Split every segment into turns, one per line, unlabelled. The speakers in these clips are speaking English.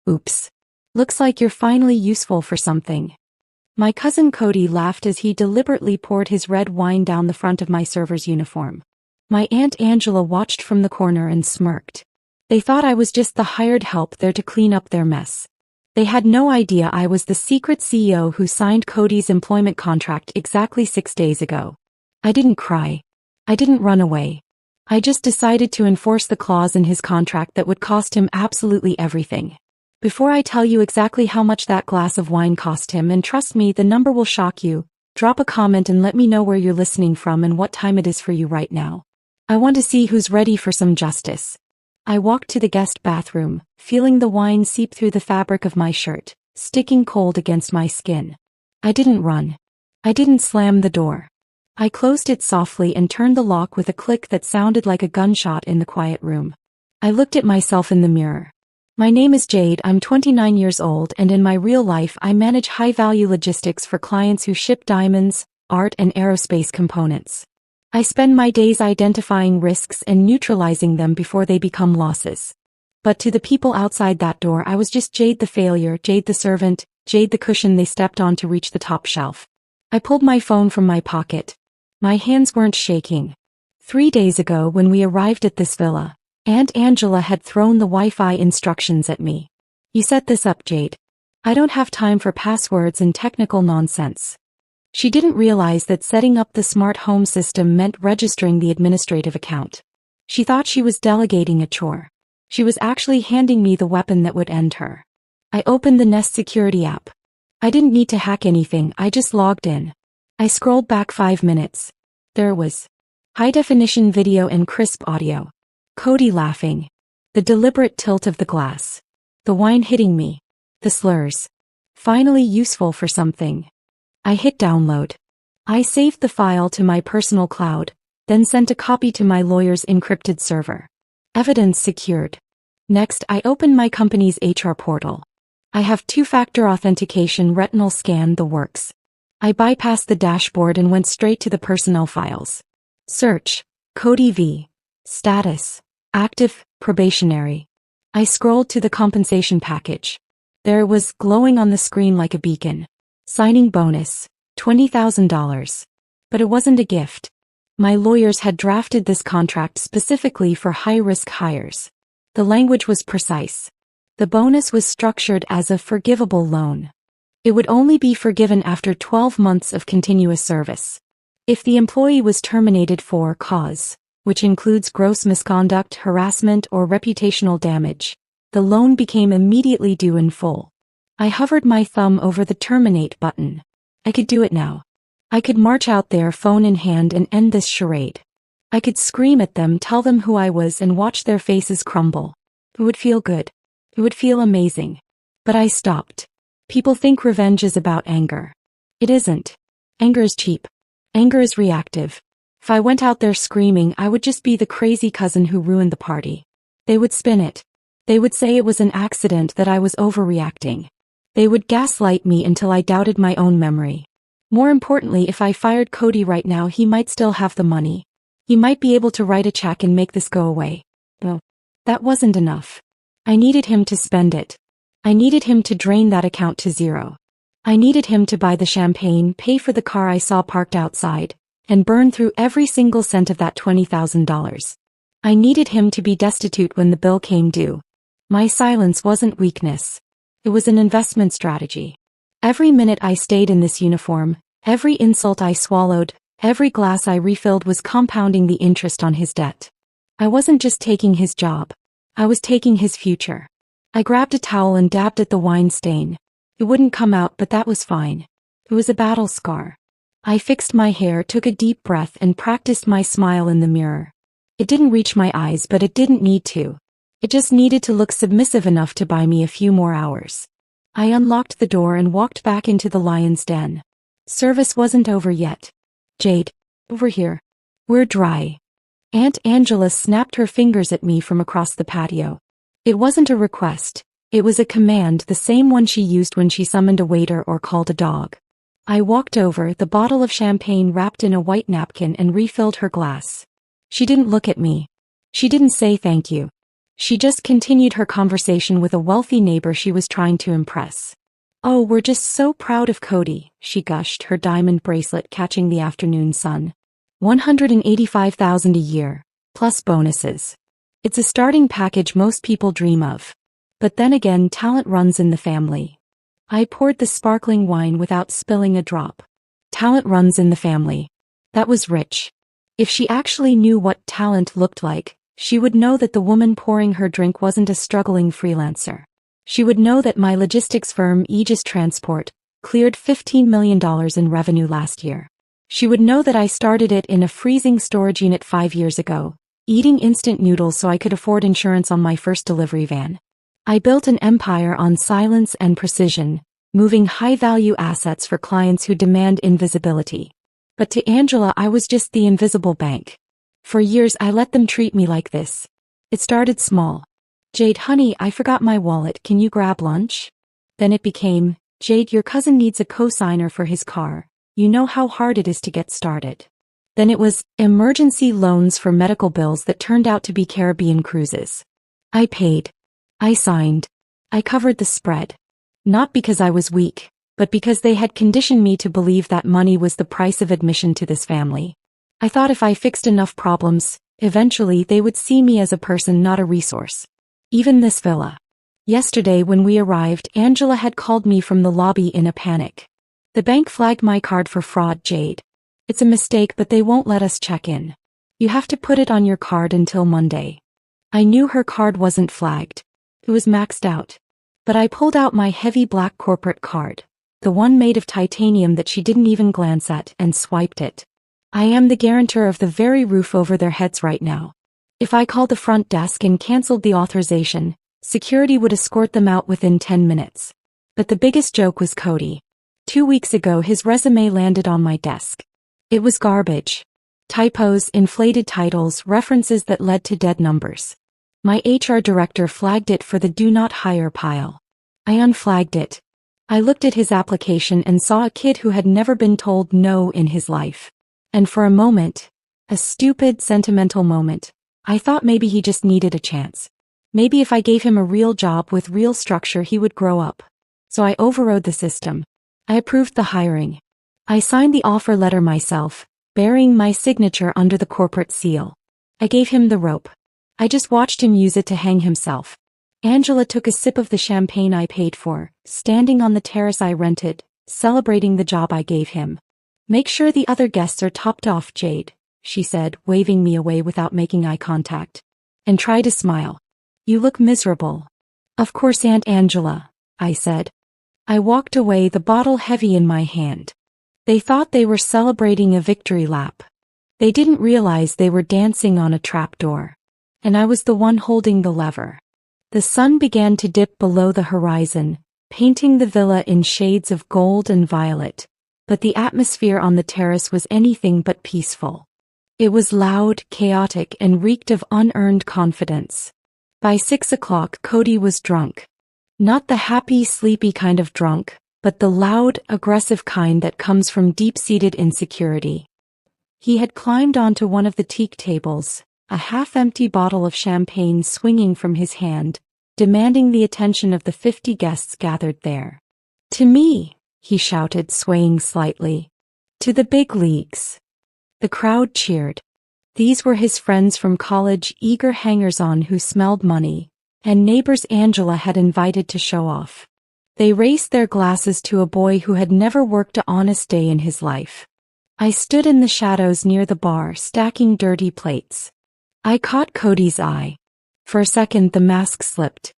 Oops. Looks like you're finally useful for something. My cousin Cody laughed as he deliberately poured his red wine down the front of my server's uniform. My Aunt Angela watched from the corner and smirked. They thought I was just the hired help there to clean up their mess. They had no idea I was the secret CEO who signed Cody's employment contract exactly 6 days ago. I didn't cry. I didn't run away. I just decided to enforce the clause in his contract that would cost him absolutely everything. Before I tell you exactly how much that glass of wine cost him, and trust me, the number will shock you, drop a comment and let me know where you're listening from and what time it is for you right now. I want to see who's ready for some justice. I walked to the guest bathroom, feeling the wine seep through the fabric of my shirt, sticking cold against my skin. I didn't run. I didn't slam the door. I closed it softly and turned the lock with a click that sounded like a gunshot in the quiet room. I looked at myself in the mirror. My name is Jade, I'm 29 years old, and in my real life I manage high-value logistics for clients who ship diamonds, art and aerospace components. I spend my days identifying risks and neutralizing them before they become losses. But to the people outside that door I was just Jade the failure, Jade the servant, Jade the cushion they stepped on to reach the top shelf. I pulled my phone from my pocket. My hands weren't shaking. 3 days ago when we arrived at this villa, Aunt Angela had thrown the Wi-Fi instructions at me. You set this up, Jade. I don't have time for passwords and technical nonsense. She didn't realize that setting up the smart home system meant registering the administrative account. She thought she was delegating a chore. She was actually handing me the weapon that would end her. I opened the Nest security app. I didn't need to hack anything, I just logged in. I scrolled back 5 minutes. There was high-definition video and crisp audio. Cody laughing. The deliberate tilt of the glass. The wine hitting me. The slurs. Finally useful for something. I hit download. I saved the file to my personal cloud, then sent a copy to my lawyer's encrypted server. Evidence secured. Next, I opened my company's HR portal. I have two-factor authentication, retinal scan, the works. I bypassed the dashboard and went straight to the personnel files. Search. Cody V. Status. Active, probationary. I scrolled to the compensation package. There it was, glowing on the screen like a beacon. Signing bonus. $20,000. But it wasn't a gift. My lawyers had drafted this contract specifically for high-risk hires. The language was precise. The bonus was structured as a forgivable loan. It would only be forgiven after 12 months of continuous service. If the employee was terminated for cause, which includes gross misconduct, harassment, or reputational damage, the loan became immediately due in full. I hovered my thumb over the terminate button. I could do it now. I could march out there, phone in hand, and end this charade. I could scream at them, tell them who I was, and watch their faces crumble. It would feel good. It would feel amazing. But I stopped. People think revenge is about anger. It isn't. Anger is cheap. Anger is reactive. If I went out there screaming, I would just be the crazy cousin who ruined the party. They would spin it. They would say it was an accident, that I was overreacting. They would gaslight me until I doubted my own memory. More importantly, if I fired Cody right now, he might still have the money. He might be able to write a check and make this go away. Well, that wasn't enough. I needed him to spend it. I needed him to drain that account to zero. I needed him to buy the champagne, pay for the car I saw parked outside, and burn through every single cent of that $20,000. I needed him to be destitute when the bill came due. My silence wasn't weakness. It was an investment strategy. Every minute I stayed in this uniform, every insult I swallowed, every glass I refilled was compounding the interest on his debt. I wasn't just taking his job. I was taking his future. I grabbed a towel and dabbed at the wine stain. It wouldn't come out, but that was fine. It was a battle scar. I fixed my hair, took a deep breath, and practiced my smile in the mirror. It didn't reach my eyes, but it didn't need to. It just needed to look submissive enough to buy me a few more hours. I unlocked the door and walked back into the lion's den. Service wasn't over yet. Jade, over here. We're dry. Aunt Angela snapped her fingers at me from across the patio. It wasn't a request. It was a command, the same one she used when she summoned a waiter or called a dog. I walked over, the bottle of champagne wrapped in a white napkin, and refilled her glass. She didn't look at me. She didn't say thank you. She just continued her conversation with a wealthy neighbor she was trying to impress. "Oh, we're just so proud of Cody," she gushed, her diamond bracelet catching the afternoon sun. $185,000 a year, plus bonuses. It's a starting package most people dream of. But then again, talent runs in the family. I poured the sparkling wine without spilling a drop. Talent runs in the family. That was rich. If she actually knew what talent looked like, she would know that the woman pouring her drink wasn't a struggling freelancer. She would know that my logistics firm Aegis Transport cleared $15 million in revenue last year. She would know that I started it in a freezing storage unit 5 years ago, eating instant noodles so I could afford insurance on my first delivery van. I built an empire on silence and precision, moving high-value assets for clients who demand invisibility. But to Angela, I was just the invisible bank. For years I let them treat me like this. It started small. "Jade, honey, I forgot my wallet, can you grab lunch?" Then it became, "Jade, your cousin needs a co-signer for his car. You know how hard it is to get started." Then it was, emergency loans for medical bills that turned out to be Caribbean cruises. I paid. I signed. I covered the spread. Not because I was weak, but because they had conditioned me to believe that money was the price of admission to this family. I thought if I fixed enough problems, eventually they would see me as a person, not a resource. Even this villa. Yesterday when we arrived, Angela had called me from the lobby in a panic. "The bank flagged my card for fraud, Jade. It's a mistake, but they won't let us check in. You have to put it on your card until Monday." I knew her card wasn't flagged. It was maxed out. But I pulled out my heavy black corporate card, the one made of titanium that she didn't even glance at, and swiped it. I am the guarantor of the very roof over their heads right now. If I called the front desk and canceled the authorization, security would escort them out within 10 minutes. But the biggest joke was Cody. 2 weeks ago his resume landed on my desk. It was garbage. Typos, inflated titles, references that led to dead numbers. My HR director flagged it for the do not hire pile. I unflagged it. I looked at his application and saw a kid who had never been told no in his life. And for a moment, a stupid, sentimental moment, I thought maybe he just needed a chance. Maybe if I gave him a real job with real structure he would grow up. So I overrode the system. I approved the hiring. I signed the offer letter myself, burying my signature under the corporate seal. I gave him the rope. I just watched him use it to hang himself. Angela took a sip of the champagne I paid for, standing on the terrace I rented, celebrating the job I gave him. "Make sure the other guests are topped off, Jade," she said, waving me away without making eye contact. "And try to smile. You look miserable." "Of course, Aunt Angela," I said. I walked away, the bottle heavy in my hand. They thought they were celebrating a victory lap. They didn't realize they were dancing on a trapdoor. And I was the one holding the lever. The sun began to dip below the horizon, painting the villa in shades of gold and violet. But the atmosphere on the terrace was anything but peaceful. It was loud, chaotic, and reeked of unearned confidence. By 6 o'clock, Cody was drunk. Not the happy, sleepy kind of drunk, but the loud, aggressive kind that comes from deep-seated insecurity. He had climbed onto one of the teak tables, a half-empty bottle of champagne swinging from his hand, demanding the attention of the 50 guests gathered there. "To me," he shouted, swaying slightly. "To the big leagues." The crowd cheered. These were his friends from college, eager hangers-on who smelled money, and neighbors Angela had invited to show off. They raised their glasses to a boy who had never worked an honest day in his life. I stood in the shadows near the bar, stacking dirty plates. I caught Cody's eye. For a second the mask slipped.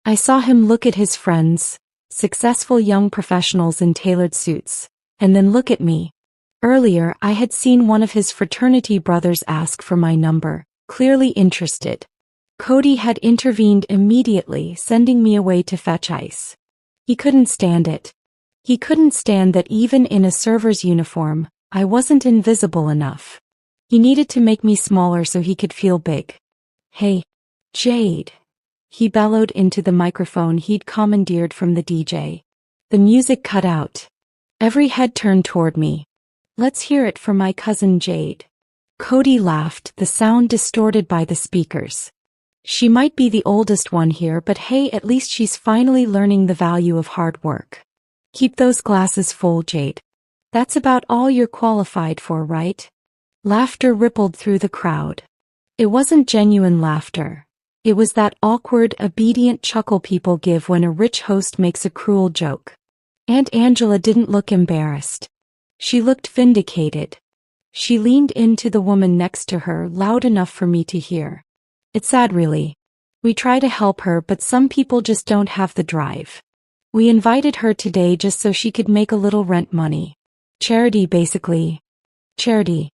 I saw him look at his friends, successful young professionals in tailored suits, and then look at me. Earlier I had seen one of his fraternity brothers ask for my number, clearly interested. Cody had intervened immediately, sending me away to fetch ice. He couldn't stand it. He couldn't stand that even in a server's uniform, I wasn't invisible enough. He needed to make me smaller so he could feel big. "Hey, Jade," he bellowed into the microphone he'd commandeered from the DJ. The music cut out. Every head turned toward me. "Let's hear it for my cousin Jade." Cody laughed, the sound distorted by the speakers. She might be the oldest one here, but hey, at least she's finally learning the value of hard work. Keep those glasses full, Jade. That's about all you're qualified for, right? Laughter rippled through the crowd. It wasn't genuine laughter. It was that awkward, obedient chuckle people give when a rich host makes a cruel joke. Aunt Angela didn't look embarrassed. She looked vindicated. She leaned into the woman next to her loud enough for me to hear. It's sad, really. We try to help her, but some people just don't have the drive. We invited her today just so she could make a little rent money. Charity, basically. Charity.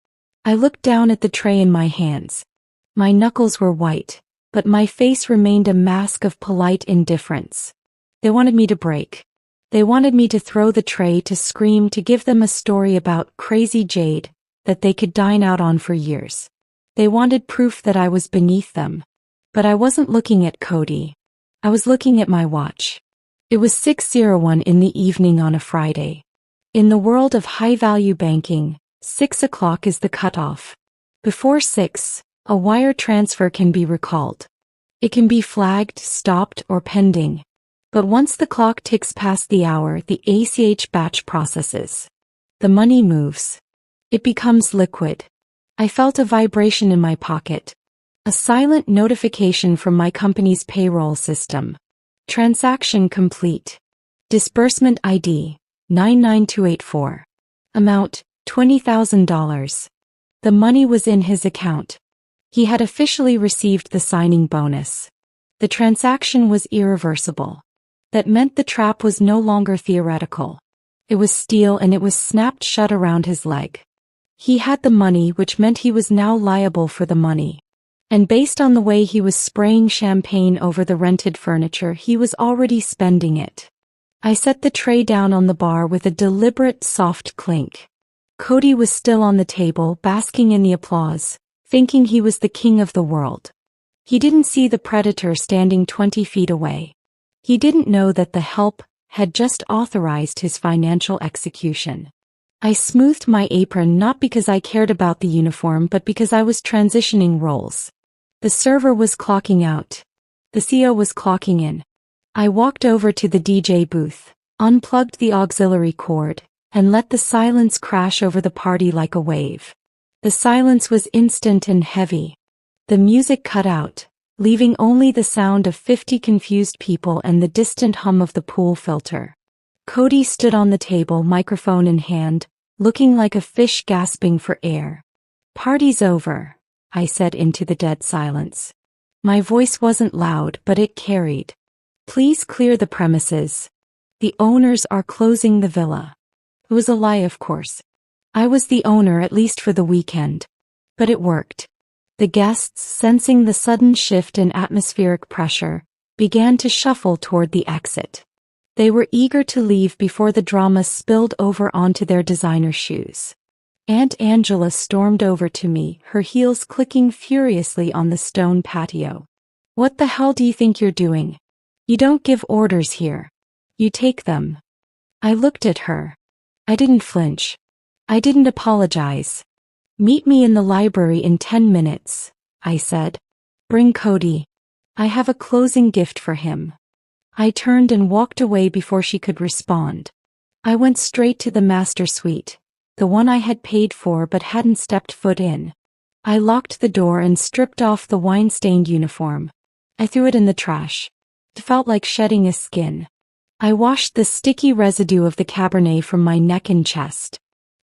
I looked down at the tray in my hands. My knuckles were white, but my face remained a mask of polite indifference. They wanted me to break. They wanted me to throw the tray, to scream, to give them a story about crazy Jade that they could dine out on for years. They wanted proof that I was beneath them. But I wasn't looking at Cody. I was looking at my watch. It was 6:01 in the evening on a Friday. In the world of high-value banking, 6 o'clock is the cutoff. Before 6, a wire transfer can be recalled. It can be flagged, stopped, or pending. But once the clock ticks past the hour, the ACH batch processes. The money moves. It becomes liquid. I felt a vibration in my pocket. A silent notification from my company's payroll system. Transaction complete. Disbursement ID, 99284. Amount, $20,000. The money was in his account. He had officially received the signing bonus. The transaction was irreversible. That meant the trap was no longer theoretical. It was steel, and it was snapped shut around his leg. He had the money, which meant he was now liable for the money. And based on the way he was spraying champagne over the rented furniture, he was already spending it. I set the tray down on the bar with a deliberate soft clink. Cody was still on the table, basking in the applause, thinking he was the king of the world. He didn't see the predator standing 20 feet away. He didn't know that the help had just authorized his financial execution. I smoothed my apron, not because I cared about the uniform, but because I was transitioning roles. The server was clocking out. The CO was clocking in. I walked over to the DJ booth, unplugged the auxiliary cord, and let the silence crash over the party like a wave. The silence was instant and heavy. The music cut out, leaving only the sound of 50 confused people and the distant hum of the pool filter. Cody stood on the table, microphone in hand, looking like a fish gasping for air. "Party's over," I said into the dead silence. My voice wasn't loud, but it carried. "Please clear the premises. The owners are closing the villa." It was a lie, of course. I was the owner, at least for the weekend. But it worked. The guests, sensing the sudden shift in atmospheric pressure, began to shuffle toward the exit. They were eager to leave before the drama spilled over onto their designer shoes. Aunt Angela stormed over to me, her heels clicking furiously on the stone patio. "What the hell do you think you're doing? You don't give orders here. You take them." I looked at her. I didn't flinch. I didn't apologize. "Meet me in the library in 10 minutes, I said. "Bring Cody. I have a closing gift for him." I turned and walked away before she could respond. I went straight to the master suite, the one I had paid for but hadn't stepped foot in. I locked the door and stripped off the wine-stained uniform. I threw it in the trash. It felt like shedding a skin. I washed the sticky residue of the Cabernet from my neck and chest.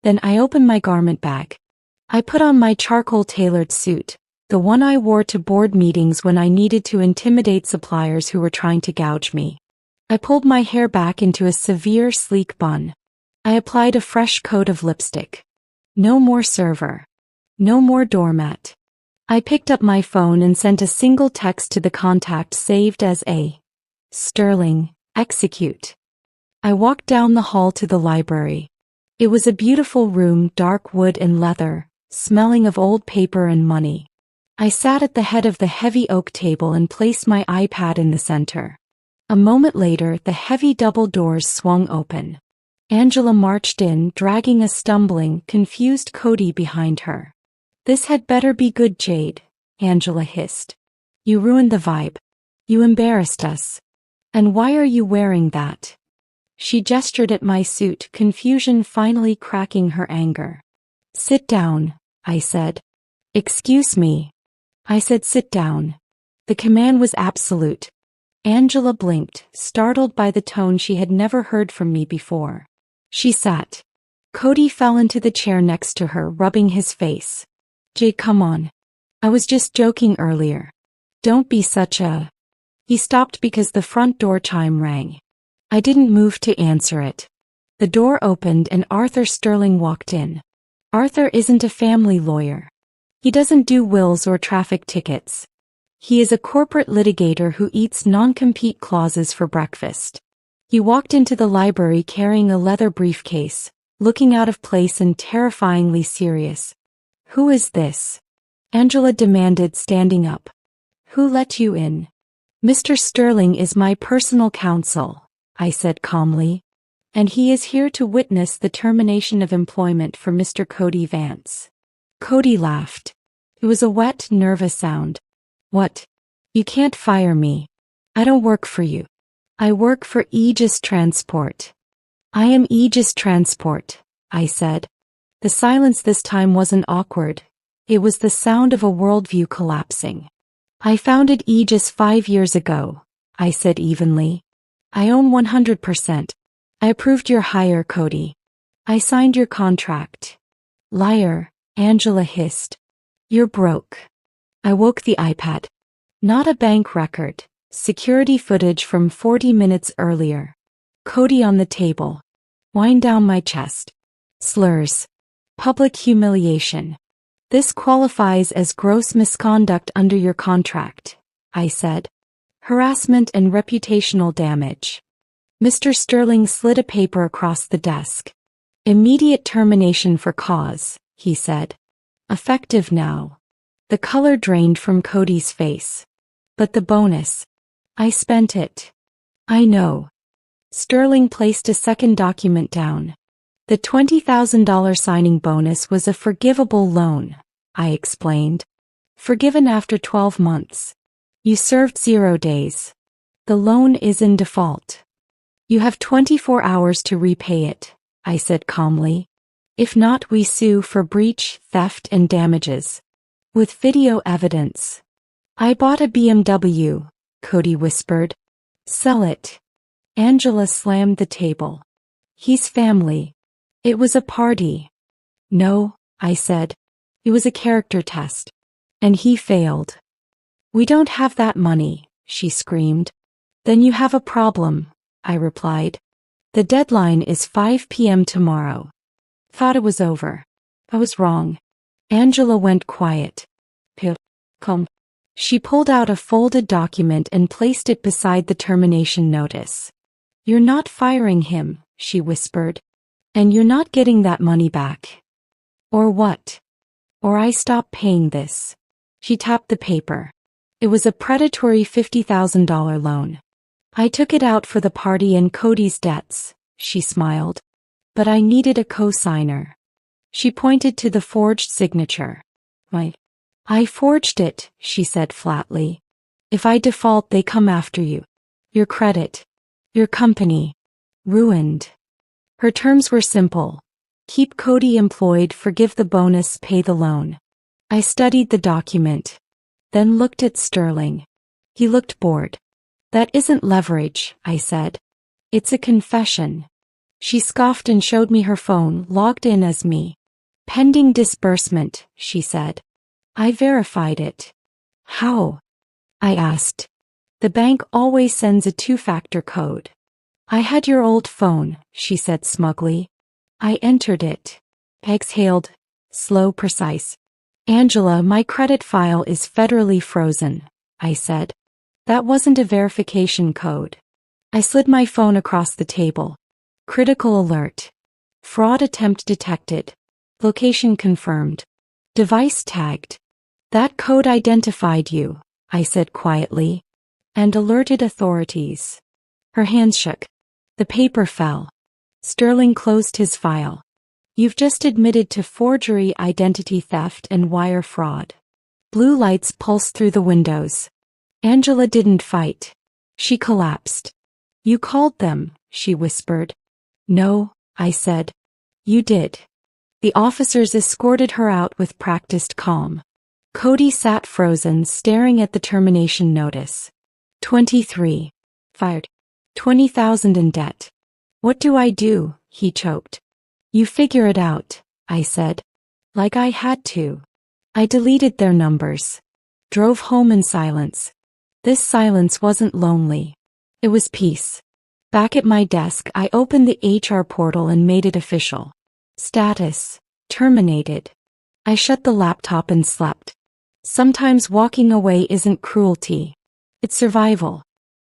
Then I opened my garment bag. I put on my charcoal-tailored suit, the one I wore to board meetings when I needed to intimidate suppliers who were trying to gouge me. I pulled my hair back into a severe, sleek bun. I applied a fresh coat of lipstick. No more server. No more doormat. I picked up my phone and sent a single text to the contact saved as A. Sterling, execute. I walked down the hall to the library. It was a beautiful room, dark wood and leather, smelling of old paper and money. I sat at the head of the heavy oak table and placed my iPad in the center. A moment later, the heavy double doors swung open. Angela marched in, dragging a stumbling, confused Cody behind her. "This had better be good, Jade," Angela hissed. You ruined the vibe. You embarrassed us. And why are you wearing that? She gestured at my suit, confusion finally cracking her anger. Sit down, I said. Excuse me. I said sit down. The command was absolute. Angela blinked, startled by the tone she had never heard from me before. She sat. Cody fell into the chair next to her, rubbing his face. Jay, come on. I was just joking earlier. Don't be such a... He stopped because the front door chime rang. I didn't move to answer it. The door opened and Arthur Sterling walked in. Arthur isn't a family lawyer. He doesn't do wills or traffic tickets. He is a corporate litigator who eats non-compete clauses for breakfast. He walked into the library carrying a leather briefcase, looking out of place and terrifyingly serious. Who is this? Angela demanded, standing up. Who let you in? Mr. Sterling is my personal counsel, I said calmly. And he is here to witness the termination of employment for Mr. Cody Vance. Cody laughed. It was a wet, nervous sound. What? You can't fire me. I don't work for you. I work for Aegis Transport. I am Aegis Transport, I said. The silence this time wasn't awkward. It was the sound of a worldview collapsing. I founded Aegis 5 years ago, I said evenly. I own 100%. I approved your hire, Cody. I signed your contract. Liar, Angela hissed. You're broke. I woke the iPad. Not a bank record. Security footage from 40 minutes earlier. Cody on the table. Wind down my chest. Slurs. Public humiliation. This qualifies as gross misconduct under your contract, I said. Harassment and reputational damage. Mr. Sterling slid a paper across the desk. Immediate termination for cause, he said. Effective now. The color drained from Cody's face. But the bonus. I spent it. I know. Sterling placed a second document down. The $20,000 signing bonus was a forgivable loan, I explained. Forgiven after 12 months. You served 0 days. The loan is in default. You have 24 hours to repay it, I said calmly. If not, we sue for breach, theft, and damages. With video evidence. I bought a BMW, Cody whispered. Sell it. Angela slammed the table. He's family. It was a party. No, I said. It was a character test. And he failed. We don't have that money, she screamed. Then you have a problem, I replied. The deadline is 5 p.m. tomorrow. Thought it was over. I was wrong. Angela went quiet. Come. She pulled out a folded document and placed it beside the termination notice. You're not firing him, she whispered. And you're not getting that money back. Or what? Or I stop paying this. She tapped the paper. It was a predatory $50,000 loan. I took it out for the party and Cody's debts, she smiled. But I needed a co-signer. She pointed to the forged signature. I forged it, she said flatly. If I default, they come after you. Your credit. Your company. Ruined. Her terms were simple. Keep Cody employed, forgive the bonus, pay the loan. I studied the document. Then looked at Sterling. He looked bored. That isn't leverage, I said. It's a confession. She scoffed and showed me her phone, logged in as me. Pending disbursement, she said. I verified it. How? I asked. The bank always sends a 2-factor code. I had your old phone, she said smugly. I entered it. Exhaled. Slow, precise. Angela, my credit file is federally frozen, I said. That wasn't a verification code. I slid my phone across the table. Critical alert. Fraud attempt detected. Location confirmed. Device tagged. That code identified you, I said quietly, and alerted authorities. Her hands shook. The paper fell. Sterling closed his file. You've just admitted to forgery, identity theft, and wire fraud. Blue lights pulsed through the windows. Angela didn't fight. She collapsed. You called them, she whispered. No, I said. You did. The officers escorted her out with practiced calm. Cody sat frozen, staring at the termination notice. 23. Fired. 20,000 in debt. What do I do? He choked. You figure it out, I said. Like I had to. I deleted their numbers. Drove home in silence. This silence wasn't lonely. It was peace. Back at my desk, I opened the HR portal and made it official. Status: terminated. I shut the laptop and slept. Sometimes walking away isn't cruelty. It's survival.